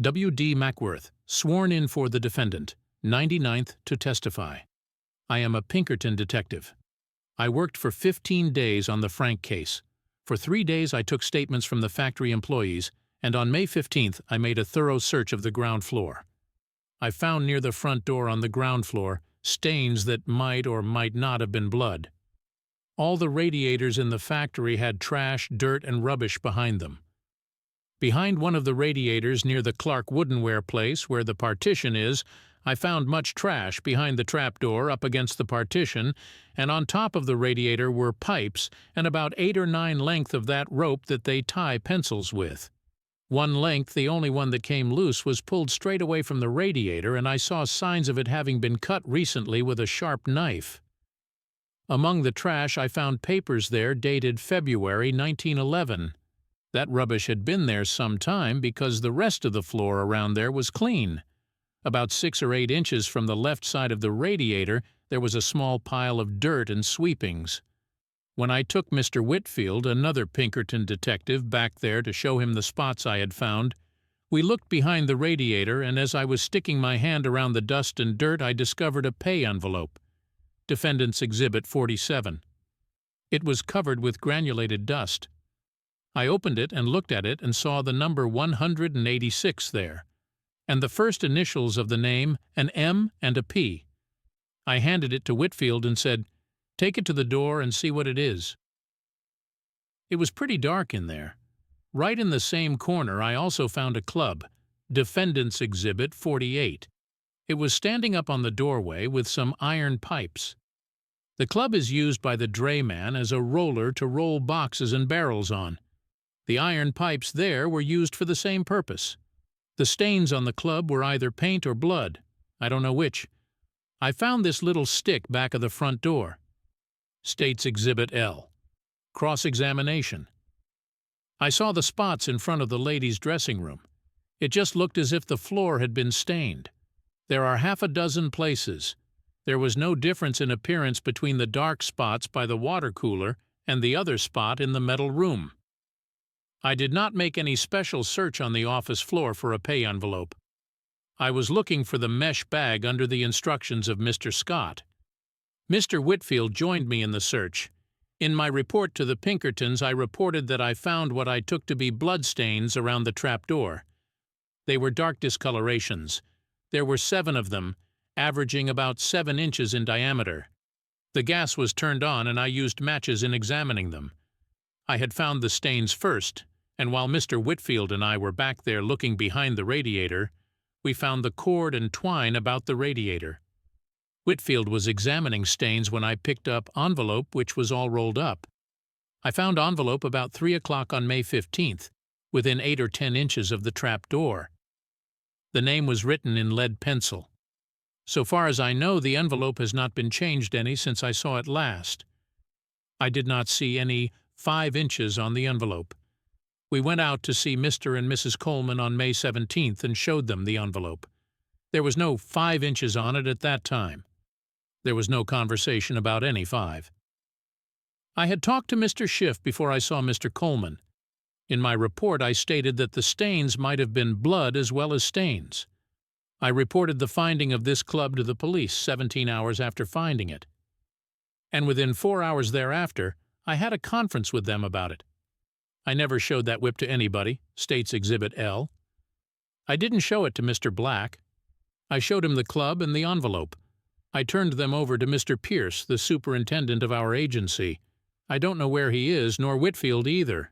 W.D. MCWORTH, sworn in for the defendant, 99th to testify. I am a Pinkerton detective. I worked for 15 days on the Frank case. For 3 days I took statements from the factory employees, and on May 15th I made a thorough search of the ground floor. I found near the front door on the ground floor stains that might or might not have been blood. All the radiators in the factory had trash, dirt, and rubbish behind them. Behind one of the radiators near the Clark Woodenware place where the partition is, I found much trash behind the trapdoor up against the partition, and on top of the radiator were pipes and about 8 or 9 length of that rope that they tie pencils with. One length, the only one that came loose, was pulled straight away from the radiator, and I saw signs of it having been cut recently with a sharp knife. Among the trash I found papers there dated February 1911. That rubbish had been there some time because the rest of the floor around there was clean. About 6 or 8 inches from the left side of the radiator there was a small pile of dirt and sweepings. When I took Mr. Whitfield, another Pinkerton detective, back there to show him the spots I had found, we looked behind the radiator, and as I was sticking my hand around the dust and dirt I discovered a pay envelope. Defendant's Exhibit 47. It was covered with granulated dust. I opened it and looked at it and saw the number 186 there, and the first initials of the name, an M and a P. I handed it to Whitfield and said, "Take it to the door and see what it is." It was pretty dark in there. Right in the same corner I also found a club, Defendant's Exhibit 48. It was standing up on the doorway with some iron pipes. The club is used by the drayman as a roller to roll boxes and barrels on. The iron pipes there were used for the same purpose. The stains on the club were either paint or blood. I don't know which. I found this little stick back of the front door. State's Exhibit L. Cross-examination. I saw the spots in front of the ladies' dressing room. It just looked as if the floor had been stained. There are half a dozen places. There was no difference in appearance between the dark spots by the water cooler and the other spot in the metal room. I did not make any special search on the office floor for a pay envelope. I was looking for the mesh bag under the instructions of Mr. Scott. Mr. Whitfield joined me in the search. In my report to the Pinkertons I reported that I found what I took to be bloodstains around the trapdoor. They were dark discolorations. There were 7 of them, averaging about 7 inches in diameter. The gas was turned on and I used matches in examining them. I had found the stains first, and while Mr. Whitfield and I were back there looking behind the radiator, we found the cord and twine about the radiator. Whitfield was examining stains when I picked up envelope which was all rolled up. I found envelope about 3 o'clock on May 15th, within 8 or 10 inches of the trap door. The name was written in lead pencil. So far as I know, the envelope has not been changed any since I saw it last. I did not see any 5 inches on the envelope. We went out to see Mr. and Mrs. Coleman on May 17th and showed them the envelope. There was no 5 inches on it at that time. There was no conversation about any 5. I had talked to Mr. Schiff before I saw Mr. Coleman. In my report I stated that the stains might have been blood as well as stains. I reported the finding of this club to the police 17 hours after finding it. And within 4 hours thereafter, I had a conference with them about it. I never showed that whip to anybody, State's Exhibit L. I didn't show it to Mr. Black. I showed him the club and the envelope. I turned them over to Mr. Pierce, the superintendent of our agency. I don't know where he is, nor Whitfield either.